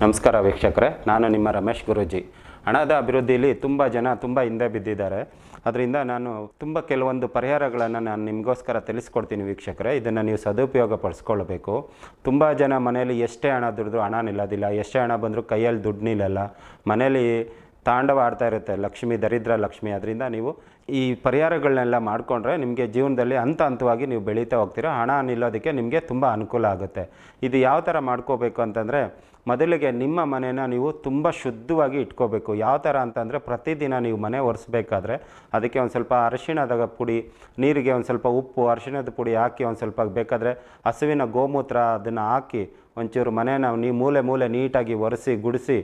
ನಮಸ್ಕಾರ ವೀಕ್ಷಕರೇ, ನಾನು ನಿಮ್ಮ ರಮೇಶ್ ಗುರೂಜಿ. ಹಣದ ಅಭಿವೃದ್ಧಿಯಲ್ಲಿ ತುಂಬ ಜನ ತುಂಬ ಹಿಂದೆ ಬಿದ್ದಿದ್ದಾರೆ. ಅದರಿಂದ ನಾನು ಕೆಲವೊಂದು ಪರಿಹಾರಗಳನ್ನು ನಾನು ನಿಮಗೋಸ್ಕರ ತಿಳಿಸ್ಕೊಡ್ತೀನಿ ವೀಕ್ಷಕರೇ. ಇದನ್ನು ನೀವು ಸದುಪಯೋಗ ಪಡಿಸ್ಕೊಳ್ಬೇಕು. ತುಂಬ ಜನ ಮನೆಯಲ್ಲಿ ಎಷ್ಟೇ ಹಣ ದುಡಿದ್ರೂ ಹಣ ನಿಲ್ಲೋದಿಲ್ಲ, ಎಷ್ಟೇ ಹಣ ಬಂದರೂ ಕೈಯಲ್ಲಿ ದುಡ್ಡು ನಿಲ್ಲಲ್ಲ, ಮನೇಲಿ ತಾಂಡವ ಆಡ್ತಾ ಇರುತ್ತೆ ಲಕ್ಷ್ಮಿ, ದರಿದ್ರ ಲಕ್ಷ್ಮಿ. ಅದರಿಂದ ನೀವು ಈ ಪರಿಹಾರಗಳನ್ನೆಲ್ಲ ಮಾಡಿಕೊಂಡ್ರೆ ನಿಮಗೆ ಜೀವನದಲ್ಲಿ ಹಂತವಾಗಿ ನೀವು ಬೆಳೀತಾ ಹೋಗ್ತೀರಾ. ಹಣ ನಿಲ್ಲೋದಕ್ಕೆ ನಿಮಗೆ ತುಂಬ ಅನುಕೂಲ ಆಗುತ್ತೆ. ಇದು ಯಾವ ಥರ ಮಾಡ್ಕೋಬೇಕು ಅಂತಂದರೆ, ಮೊದಲಿಗೆ ನಿಮ್ಮ ಮನೇನ ನೀವು ತುಂಬ ಶುದ್ಧವಾಗಿ ಇಟ್ಕೋಬೇಕು. ಯಾವ ಥರ ಅಂತಂದರೆ, ಪ್ರತಿದಿನ ನೀವು ಮನೆ ಒರೆಸ್ಬೇಕಾದ್ರೆ ಅದಕ್ಕೆ ಒಂದು ಸ್ವಲ್ಪ ಅರಿಶಿಣದ ಪುಡಿ, ನೀರಿಗೆ ಒಂದು ಸ್ವಲ್ಪ ಉಪ್ಪು, ಅರಿಶಿಣದ ಪುಡಿ ಹಾಕಿ ಒಂದು ಸ್ವಲ್ಪ ಬೇಕಾದರೆ ಹಸುವಿನ ಗೋಮೂತ್ರ ಅದನ್ನು ಹಾಕಿ ಒಂಚೂರು ಮನೇನ ನೀವು ಮೂಲೆ ನೀಟಾಗಿ ಒರೆಸಿ ಗುಡಿಸಿ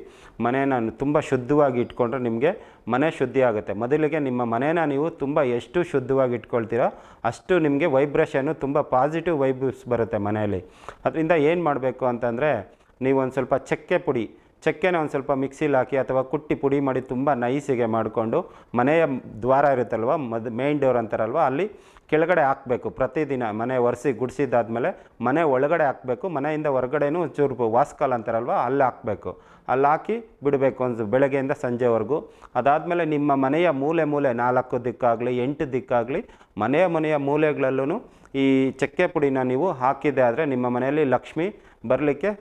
ಮನೇನ ತುಂಬ ಶುದ್ಧವಾಗಿ ಇಟ್ಕೊಂಡ್ರೆ ನಿಮಗೆ ಮನೆ ಶುದ್ಧಿ ಆಗುತ್ತೆ. ಮೊದಲಿಗೆ ನಿಮ್ಮ ಮನೇನ ನೀವು ತುಂಬ ಎಷ್ಟು ಶುದ್ಧವಾಗಿ ಇಟ್ಕೊಳ್ತೀರೋ ಅಷ್ಟು ನಿಮಗೆ ವೈಬ್ರೇಷನ್ನು ತುಂಬ ಪಾಸಿಟಿವ್ ವೈಬ್ಸ್ ಬರುತ್ತೆ ಮನೆಯಲ್ಲಿ. ಅದರಿಂದ ಏನು ಮಾಡಬೇಕು ಅಂತಂದರೆ, ನೀವು ಒಂದು ಸ್ವಲ್ಪ ಚಕ್ಕೆನ ಒಂದು ಸ್ವಲ್ಪ ಮಿಕ್ಸಿಲಿ ಹಾಕಿ ಅಥವಾ ಕುಟ್ಟಿ ಪುಡಿ ಮಾಡಿ ತುಂಬ ನೈಸಿಗೆ ಮಾಡಿಕೊಂಡು ಮನೆಯ ದ್ವಾರ ಇರುತ್ತಲ್ವ, ಮೇನ್ ಡೋರ್ ಅಂತಾರಲ್ವ, ಅಲ್ಲಿ ಕೆಳಗಡೆ ಹಾಕಬೇಕು. ಪ್ರತಿದಿನ ಮನೆ ಒರೆಸಿ ಗುಡಿಸಿದ್ದಾದಮೇಲೆ ಮನೆ ಒಳಗಡೆ ಹಾಕಬೇಕು. ಮನೆಯಿಂದ ಹೊರಗಡೆನೂ ಚೂರು ವಾಸ್ಕಾಲ್ ಅಂತಾರಲ್ವ, ಅಲ್ಲಿ ಹಾಕಬೇಕು. ಅಲ್ಲಿ ಹಾಕಿ ಬಿಡಬೇಕು ಒಂದು ಬೆಳಗ್ಗೆಯಿಂದ ಸಂಜೆವರೆಗೂ. ಅದಾದಮೇಲೆ ನಿಮ್ಮ ಮನೆಯ ಮೂಲೆ 4 ದಿಕ್ಕಾಗಲಿ 8 ದಿಕ್ಕಾಗಲಿ ಮನೆಯ ಮೂಲೆಗಳಲ್ಲೂ ಈ ಚಕ್ಕೆ ಪುಡಿನ ನೀವು ಹಾಕಿದ್ದೆ ಆದರೆ ನಿಮ್ಮ ಮನೆಯಲ್ಲಿ ಲಕ್ಷ್ಮಿ ಬರಲಿಕ್ಕೆ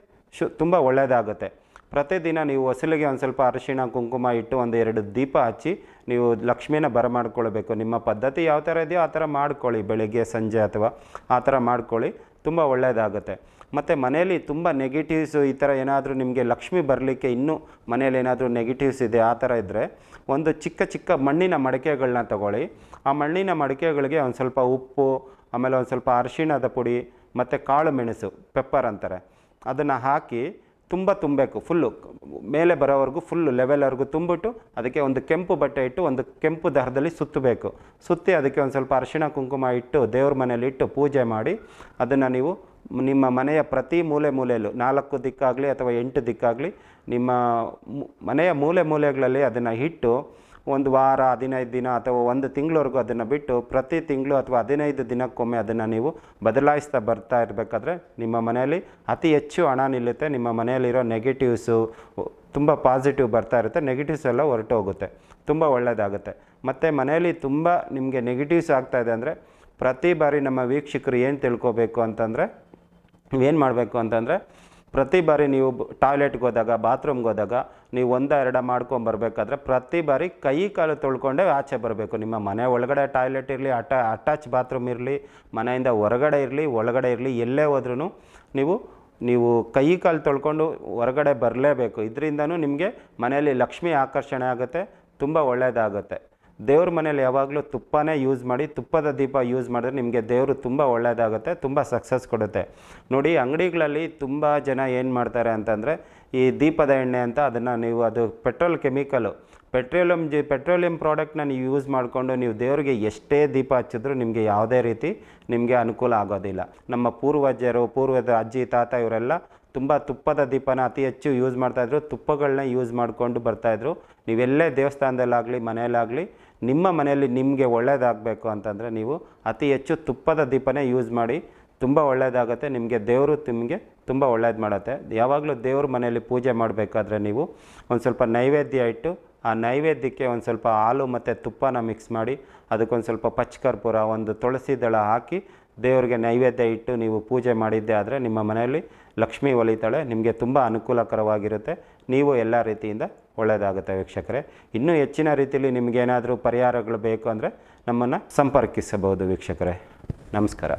ತುಂಬ ಒಳ್ಳೆಯದಾಗುತ್ತೆ. ಪ್ರತಿದಿನ ನೀವು ಹೊಸಲಿಗೆ ಒಂದು ಸ್ವಲ್ಪ ಅರಿಶಿಣ ಕುಂಕುಮ ಇಟ್ಟು ಒಂದು 2 ದೀಪ ಹಚ್ಚಿ ನೀವು ಲಕ್ಷ್ಮಿನ ಬರಮಾಡ್ಕೊಳ್ಬೇಕು. ನಿಮ್ಮ ಪದ್ಧತಿ ಯಾವ ಥರ ಇದೆಯೋ ಆ ಥರ ಮಾಡ್ಕೊಳ್ಳಿ, ಬೆಳಗ್ಗೆ ಸಂಜೆ ಅಥವಾ ಆ ಥರ ಮಾಡ್ಕೊಳ್ಳಿ, ತುಂಬ ಒಳ್ಳೆಯದಾಗುತ್ತೆ. ಮತ್ತು ಮನೆಯಲ್ಲಿ ತುಂಬ ನೆಗೆಟಿವ್ಸು ಈ ಥರ ಏನಾದರೂ ನಿಮಗೆ ಲಕ್ಷ್ಮಿ ಬರಲಿಕ್ಕೆ ಇನ್ನೂ ಮನೇಲಿ ಏನಾದರೂ ನೆಗೆಟಿವ್ಸ್ ಇದೆ ಆ ಥರ ಇದ್ದರೆ, ಒಂದು ಚಿಕ್ಕ ಮಣ್ಣಿನ ಮಡಿಕೆಗಳನ್ನ ತಗೊಳ್ಳಿ. ಆ ಮಣ್ಣಿನ ಮಡಿಕೆಗಳಿಗೆ ಒಂದು ಸ್ವಲ್ಪ ಉಪ್ಪು, ಆಮೇಲೆ ಒಂದು ಸ್ವಲ್ಪ ಅರಿಶಿಣದ ಪುಡಿ ಮತ್ತು ಕಾಳು ಮೆಣಸು, ಪೆಪ್ಪರ್ ಅಂತಾರೆ, ಅದನ್ನು ಹಾಕಿ ತುಂಬಬೇಕು. ಫುಲ್ಲು ಮೇಲೆ ಬರೋವರೆಗೂ ಫುಲ್ಲು ಲೆವೆಲ್ವರೆಗೂ ತುಂಬಿಟ್ಟು ಅದಕ್ಕೆ ಒಂದು ಕೆಂಪು ಬಟ್ಟೆ ಇಟ್ಟು ಒಂದು ಕೆಂಪು ದಾರದಲ್ಲಿ ಸುತ್ತಿ ಅದಕ್ಕೆ ಒಂದು ಸ್ವಲ್ಪ ಅರಿಶಿಣ ಕುಂಕುಮ ಇಟ್ಟು ದೇವ್ರ ಮನೇಲಿ ಇಟ್ಟು ಪೂಜೆ ಮಾಡಿ ಅದನ್ನು ನೀವು ನಿಮ್ಮ ಮನೆಯ ಪ್ರತಿ ಮೂಲೆಯಲ್ಲೂ 4 ದಿಕ್ಕಾಗಲಿ ಅಥವಾ 8 ದಿಕ್ಕಾಗಲಿ ನಿಮ್ಮ ಮನೆಯ ಮೂಲೆಗಳಲ್ಲಿ ಅದನ್ನು ಇಟ್ಟು ಒಂದು ವಾರ 15 ದಿನ ಅಥವಾ 1 ತಿಂಗಳವರೆಗೂ ಅದನ್ನು ಬಿಟ್ಟು ಪ್ರತಿ ತಿಂಗಳು ಅಥವಾ 15 ದಿನಕ್ಕೊಮ್ಮೆ ಅದನ್ನು ನೀವು ಬದಲಾಯಿಸ್ತಾ ಬರ್ತಾ ಇರಬೇಕಾದ್ರೆ ನಿಮ್ಮ ಮನೆಯಲ್ಲಿ ಅತಿ ಹೆಚ್ಚು ಹಣ ನಿಲ್ಲುತ್ತೆ. ನಿಮ್ಮ ಮನೆಯಲ್ಲಿರೋ ನೆಗೆಟಿವ್ಸು ತುಂಬ ಪಾಸಿಟಿವ್ ಬರ್ತಾ ಇರುತ್ತೆ, ನೆಗೆಟಿವ್ಸ್ ಎಲ್ಲ ಹೊರಟು ಹೋಗುತ್ತೆ, ತುಂಬ ಒಳ್ಳೆಯದಾಗುತ್ತೆ. ಮತ್ತು ಮನೆಯಲ್ಲಿ ತುಂಬ ನಿಮಗೆ ನೆಗೆಟಿವ್ಸ್ ಆಗ್ತಾಯಿದೆ ಅಂದರೆ, ಪ್ರತಿ ಬಾರಿ ನಮ್ಮ ವೀಕ್ಷಕರು ಏನು ತಿಳ್ಕೊಬೇಕು ಅಂತಂದರೆ, ನೀವೇನು ಮಾಡಬೇಕು ಅಂತಂದರೆ, ಪ್ರತಿ ಬಾರಿ ನೀವು ಟಾಯ್ಲೆಟ್ಗೆ ಹೋದಾಗ, ಬಾತ್ರೂಮ್ಗೆ ಹೋದಾಗ ನೀವು 1-2 ಮಾಡ್ಕೊಂಬರ್ಬೇಕಾದ್ರೆ ಪ್ರತಿ ಬಾರಿ ಕೈ ಕಾಲು ತೊಳ್ಕೊಂಡೇ ಆಚೆ ಬರಬೇಕು. ನಿಮ್ಮ ಮನೆ ಒಳಗಡೆ ಟಾಯ್ಲೆಟ್ ಇರಲಿ, ಅಟ್ಯಾಚ್ ಬಾತ್ರೂಮ್ ಇರಲಿ, ಮನೆಯಿಂದ ಹೊರಗಡೆ ಇರಲಿ, ಒಳಗಡೆ ಇರಲಿ, ಎಲ್ಲೇ ಹೋದ್ರೂ ನೀವು ಕೈ ಕಾಲು ತೊಳ್ಕೊಂಡು ಹೊರಗಡೆ ಬರಲೇಬೇಕು. ಇದರಿಂದನೂ ನಿಮಗೆ ಮನೆಯಲ್ಲಿ ಲಕ್ಷ್ಮಿ ಆಕರ್ಷಣೆ ಆಗುತ್ತೆ, ತುಂಬ ಒಳ್ಳೆಯದಾಗುತ್ತೆ. ದೇವ್ರ ಮನೇಲಿ ಯಾವಾಗಲೂ ತುಪ್ಪನೇ ಯೂಸ್ ಮಾಡಿ, ತುಪ್ಪದ ದೀಪ ಯೂಸ್ ಮಾಡಿದ್ರೆ ನಿಮಗೆ ದೇವರು ತುಂಬ ಒಳ್ಳೆಯದಾಗುತ್ತೆ, ತುಂಬ ಸಕ್ಸಸ್ ಕೊಡುತ್ತೆ. ನೋಡಿ, ಅಂಗಡಿಗಳಲ್ಲಿ ತುಂಬ ಜನ ಏನು ಮಾಡ್ತಾರೆ ಅಂತಂದರೆ, ಈ ದೀಪದ ಎಣ್ಣೆ ಅಂತ ಅದನ್ನು ನೀವು ಅದು ಪೆಟ್ರೋಲಿಯಂ ಪ್ರಾಡಕ್ಟ್ನ ನೀವು ಯೂಸ್ ಮಾಡಿಕೊಂಡು ನೀವು ದೇವರಿಗೆ ಎಷ್ಟೇ ದೀಪ ಹಚ್ಚಿದ್ರೂ ನಿಮಗೆ ಯಾವುದೇ ರೀತಿ ನಿಮಗೆ ಅನುಕೂಲ ಆಗೋದಿಲ್ಲ. ನಮ್ಮ ಪೂರ್ವದ ಅಜ್ಜಿ ತಾತ ಇವರೆಲ್ಲ ತುಂಬ ತುಪ್ಪದ ದೀಪನ ಅತಿ ಹೆಚ್ಚು ಯೂಸ್ ಮಾಡ್ತಾಯಿದ್ರು, ತುಪ್ಪಗಳನ್ನ ಯೂಸ್ ಮಾಡಿಕೊಂಡು ಬರ್ತಾಯಿದ್ರು. ನೀವೆಲ್ಲೇ ದೇವಸ್ಥಾನದಲ್ಲಾಗಲಿ ಮನೆಯಲ್ಲಾಗಲಿ ನಿಮ್ಮ ಮನೆಯಲ್ಲಿ ನಿಮಗೆ ಒಳ್ಳೆಯದಾಗಬೇಕು ಅಂತಂದರೆ ನೀವು ಅತಿ ಹೆಚ್ಚು ತುಪ್ಪದ ದೀಪನೇ ಯೂಸ್ ಮಾಡಿ, ತುಂಬ ಒಳ್ಳೆಯದಾಗುತ್ತೆ. ದೇವರು ನಿಮಗೆ ತುಂಬ ಒಳ್ಳೇದು ಮಾಡುತ್ತೆ. ಯಾವಾಗಲೂ ದೇವ್ರ ಮನೆಯಲ್ಲಿ ಪೂಜೆ ಮಾಡಬೇಕಾದ್ರೆ ನೀವು ಒಂದು ಸ್ವಲ್ಪ ನೈವೇದ್ಯ ಇಟ್ಟು ಆ ನೈವೇದ್ಯಕ್ಕೆ ಒಂದು ಸ್ವಲ್ಪ ಹಾಲು ಮತ್ತು ತುಪ್ಪನ ಮಿಕ್ಸ್ ಮಾಡಿ ಅದಕ್ಕೊಂದು ಸ್ವಲ್ಪ ಪಚ್ಚಕರ್ಪೂರ, ಒಂದು ತುಳಸಿ ದಳ ಹಾಕಿ ದೇವರಿಗೆ ನೈವೇದ್ಯ ಇಟ್ಟು ನೀವು ಪೂಜೆ ಮಾಡಿದ್ದೆ ಆದರೆ ನಿಮ್ಮ ಮನೆಯಲ್ಲಿ ಲಕ್ಷ್ಮಿ ಒಲಿತಾಳೆ, ನಿಮಗೆ ತುಂಬ ಅನುಕೂಲಕರವಾಗಿರುತ್ತೆ. ನೀವು ಎಲ್ಲ ರೀತಿಯಿಂದ ಒಳ್ಳೆಯದಾಗುತ್ತೆ ವೀಕ್ಷಕರೇ. ಇನ್ನೂ ಹೆಚ್ಚಿನ ರೀತಿಯಲ್ಲಿ ನಿಮಗೇನಾದರೂ ಪರಿಹಾರಗಳು ಬೇಕು ಅಂದರೆ ನಮ್ಮನ್ನು ಸಂಪರ್ಕಿಸಬಹುದು ವೀಕ್ಷಕರೇ. ನಮಸ್ಕಾರ.